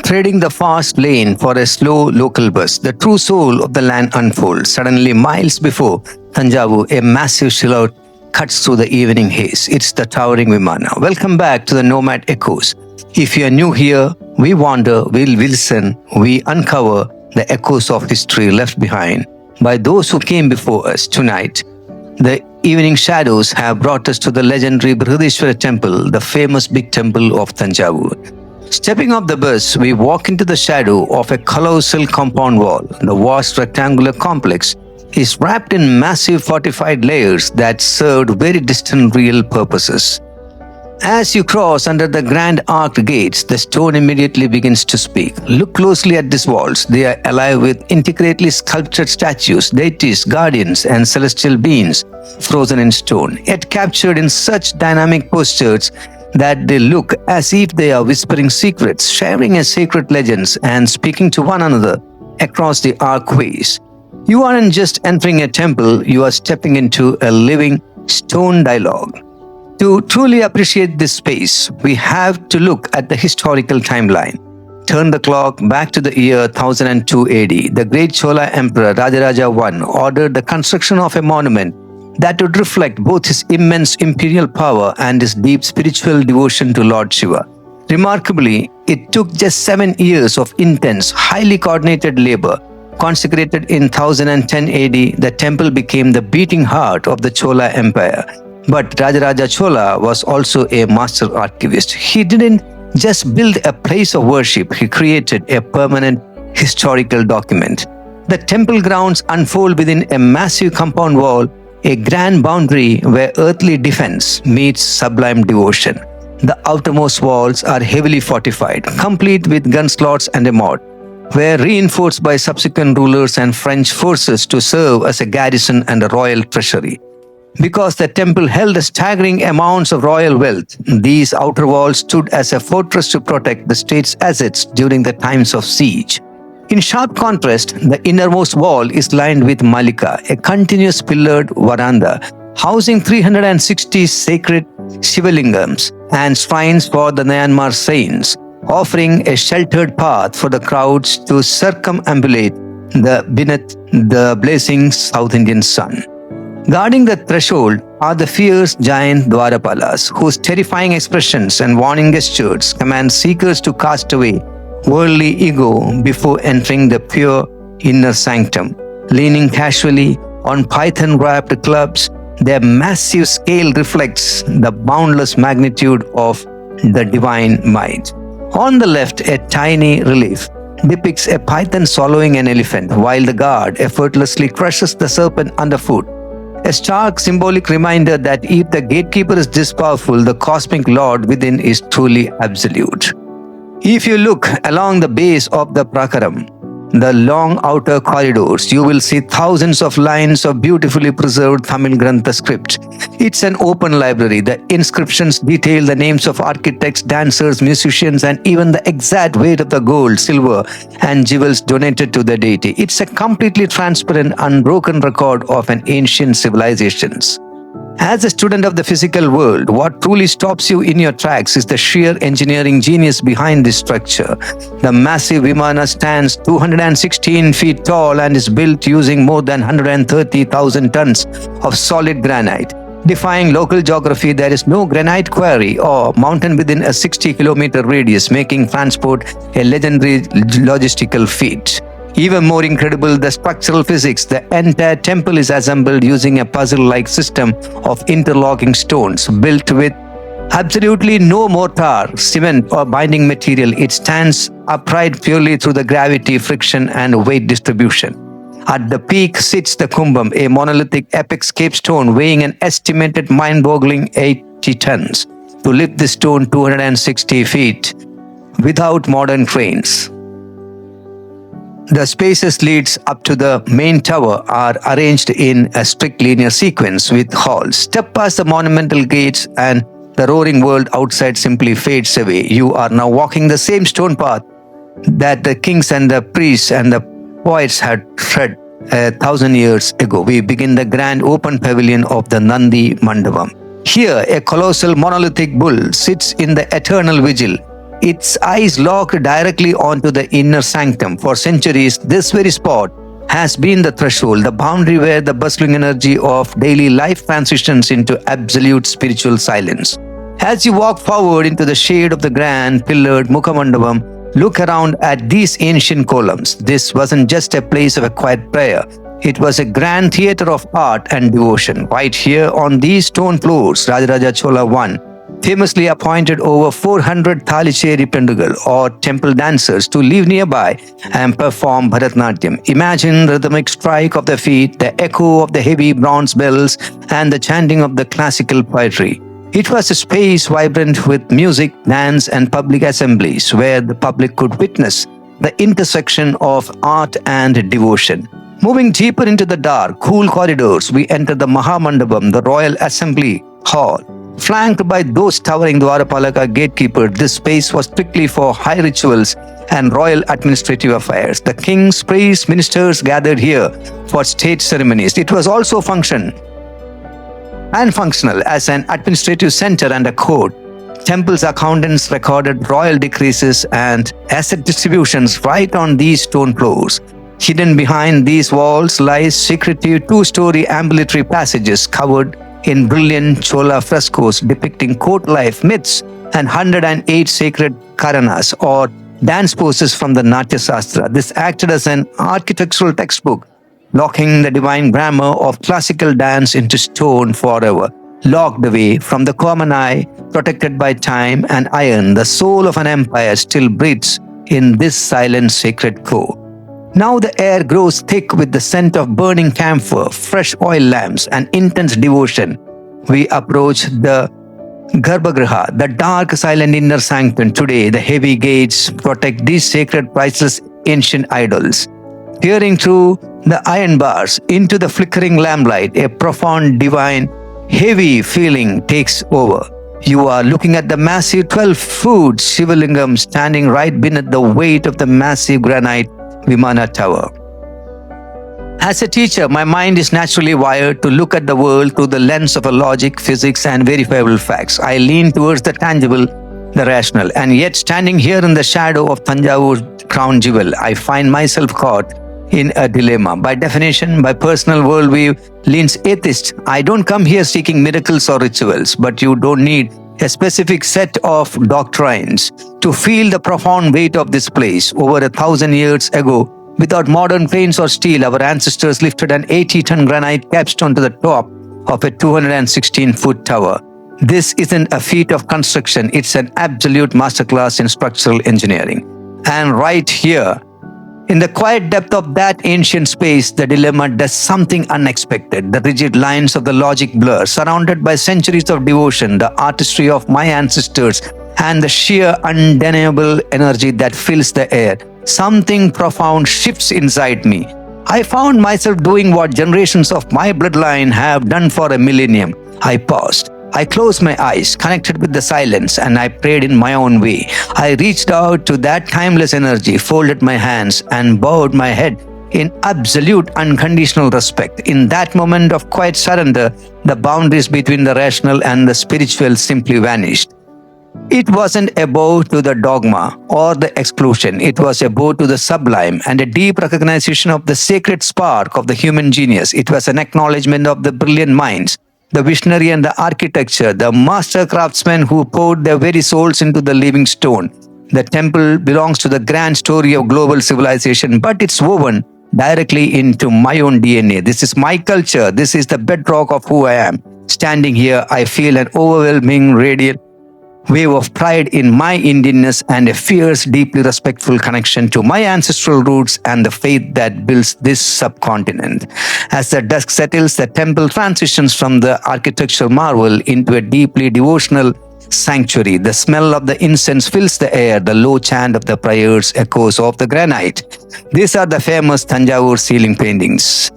Trading the fast lane for a slow local bus, the true soul of the land unfolds. Suddenly, miles before Thanjavur, a massive silhouette cuts through the evening haze. It's the towering Vimana. Welcome back to the Nomad Echoes. If you are new here, we wander, we'll listen, we uncover the echoes of history left behind by those who came before us. Tonight, the evening shadows have brought us to the legendary Brihadisvara Temple, the famous big temple of Thanjavur. Stepping off the bus, we walk into the shadow of a colossal compound wall. The vast rectangular complex is wrapped in massive fortified layers that served very distant real purposes. As you cross under the grand arched gates, the stone immediately begins to speak. Look closely at these walls. They are alive with intricately sculptured statues, deities, guardians, and celestial beings frozen in stone, yet captured in such dynamic postures that they look as if they are whispering secrets, sharing a sacred legends, and speaking to one another across the archways. You aren't just entering a temple, you are stepping into a living stone dialogue. To truly appreciate this space, we have to look at the historical timeline. Turn the clock back to the year 1002 AD. The great Chola Emperor Raja Raja I ordered the construction of a monument that would reflect both his immense imperial power and his deep spiritual devotion to Lord Shiva. Remarkably, it took just 7 years of intense, highly coordinated labor. Consecrated in 1010 AD, the temple became the beating heart of the Chola Empire. But Raja Raja Chola was also a master archivist. He didn't just build a place of worship, he created a permanent historical document. The temple grounds unfold within a massive compound wall, a grand boundary where earthly defense meets sublime devotion. The outermost walls are heavily fortified, complete with gun slots and a moat, were reinforced by subsequent rulers and French forces to serve as a garrison and a royal treasury. Because the temple held a staggering amounts of royal wealth, these outer walls stood as a fortress to protect the state's assets during the times of siege. In sharp contrast, the innermost wall is lined with malika, a continuous pillared veranda, housing 360 sacred Shivalingams and shrines for the Myanmar saints, offering a sheltered path for the crowds to circumambulate beneath the blazing South Indian sun. Guarding the threshold are the fierce giant Dwarapalas, whose terrifying expressions and warning gestures command seekers to cast away worldly ego before entering the pure inner sanctum. Leaning casually on python-wrapped clubs, their massive scale reflects the boundless magnitude of the divine might. On the left, a tiny relief depicts a python swallowing an elephant, while the guard effortlessly crushes the serpent underfoot. A stark symbolic reminder that if the gatekeeper is this powerful, the cosmic lord within is truly absolute. If you look along the base of the prakaram, the long outer corridors, you will see thousands of lines of beautifully preserved Tamil Grantha script. It's an open library. The inscriptions detail the names of architects, dancers, musicians, and even the exact weight of the gold, silver, and jewels donated to the deity. It's a completely transparent, unbroken record of an ancient civilizations. As a student of the physical world, what truly stops you in your tracks is the sheer engineering genius behind this structure. The massive Vimana stands 216 feet tall and is built using more than 130,000 tons of solid granite. Defying local geography, there is no granite quarry or mountain within a 60-kilometer radius, making transport a legendary logistical feat. Even more incredible, the structural physics. The entire temple is assembled using a puzzle-like system of interlocking stones built with absolutely no mortar, cement, or binding material. It stands upright purely through the gravity, friction, and weight distribution. At the peak sits the Kumbam, a monolithic epic capstone weighing an estimated mind-boggling 80 tons. To lift the stone 260 feet without modern cranes. The spacious leads up to the main tower are arranged in a strict linear sequence with halls. Step past the monumental gates and the roaring world outside simply fades away. You are now walking the same stone path that the kings and the priests and the poets had tread 1,000 years ago. We begin the grand open pavilion of the Nandi Mandapam. Here, a colossal monolithic bull sits in the eternal vigil, its eyes locked directly onto the inner sanctum. For centuries, this very spot has been the threshold, the boundary where the bustling energy of daily life transitions into absolute spiritual silence. As you walk forward into the shade of the grand pillared Mukhamandapam, look around at these ancient columns. This wasn't just a place of a quiet prayer. It was a grand theater of art and devotion. Right here on these stone floors, Raja Raja Chola I famously appointed over 400 Thalicheri Pendugal or temple dancers to live nearby and perform Bharatanatyam. Imagine the rhythmic strike of the feet, the echo of the heavy bronze bells, and the chanting of the classical poetry. It was a space vibrant with music, dance, and public assemblies where the public could witness the intersection of art and devotion. Moving deeper into the dark, cool corridors, we enter the Mahamandapam, the Royal Assembly Hall. Flanked by those towering Dwarapalaka gatekeepers, this space was strictly for high rituals and royal administrative affairs. The kings, priests, ministers gathered here for state ceremonies. It was also functional as an administrative center and a court. Temple's accountants recorded royal decreases and asset distributions right on these stone floors. Hidden behind these walls lies secretive two-story ambulatory passages covered in brilliant Chola frescoes depicting court life myths and 108 sacred karanas or dance poses from the Natya Shastra. This acted as an architectural textbook, locking the divine grammar of classical dance into stone forever. Locked away from the common eye, protected by time and iron, the soul of an empire still breathes in this silent sacred core. Now the air grows thick with the scent of burning camphor, fresh oil lamps, and intense devotion. We approach the Garbhagriha, the dark, silent inner sanctum. Today, the heavy gates protect these sacred, priceless ancient idols. Peering through the iron bars into the flickering lamplight, a profound, divine, heavy feeling takes over. You are looking at the massive 12-foot Shivalingam standing right beneath the weight of the massive granite Vimana tower. As a teacher, my mind is naturally wired to look at the world through the lens of a logic, physics, and verifiable facts. I lean towards the tangible, the rational, and yet standing here in the shadow of Thanjavur crown jewel, I find myself caught in a dilemma. By definition, my personal worldview leans atheist. I don't come here seeking miracles or rituals, but you don't need a specific set of doctrines to feel the profound weight of this place. Over 1,000 years ago, without modern cranes or steel, our ancestors lifted an 80-ton granite capstone to the top of a 216-foot tower. This isn't a feat of construction, it's an absolute masterclass in structural engineering. And right here, in the quiet depth of that ancient space, the dilemma does something unexpected. The rigid lines of the logic blur, surrounded by centuries of devotion, the artistry of my ancestors, and the sheer undeniable energy that fills the air. Something profound shifts inside me. I found myself doing what generations of my bloodline have done for a millennium. I paused. I closed my eyes, connected with the silence, and I prayed in my own way. I reached out to that timeless energy, folded my hands, and bowed my head in absolute unconditional respect. In that moment of quiet surrender, the boundaries between the rational and the spiritual simply vanished. It wasn't a bow to the dogma or the exclusion. It was a bow to the sublime and a deep recognition of the sacred spark of the human genius. It was an acknowledgement of the brilliant minds, the visionary and the architecture, the master craftsmen who poured their very souls into the living stone. The temple belongs to the grand story of global civilization, but it's woven directly into my own DNA. This is my culture. This is the bedrock of who I am. Standing here, I feel an overwhelming radiant wave of pride in my Indianness and a fierce, deeply respectful connection to my ancestral roots and the faith that builds this subcontinent. As the dusk settles, the temple transitions from the architectural marvel into a deeply devotional sanctuary. The smell of the incense fills the air. The low chant of the prayers echoes off the granite. These are the famous Thanjavur ceiling paintings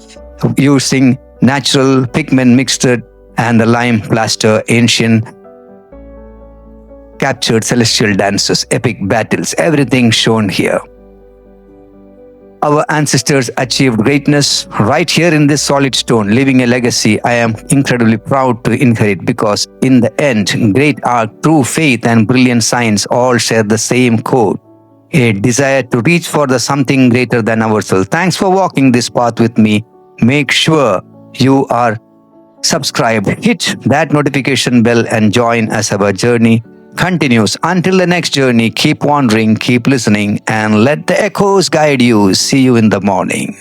using natural pigment mixture and the lime plaster. Ancient captured celestial dances, epic battles, everything shown here. Our ancestors achieved greatness right here in this solid stone, leaving a legacy I am incredibly proud to inherit because, in the end, great art, true faith, and brilliant science all share the same core, a desire to reach for the something greater than ourselves. Thanks for walking this path with me. Make sure you are subscribed, hit that notification bell, and join as our journey continues. Until the next journey, keep wandering, keep listening, and let the echoes guide you. See you in the morning.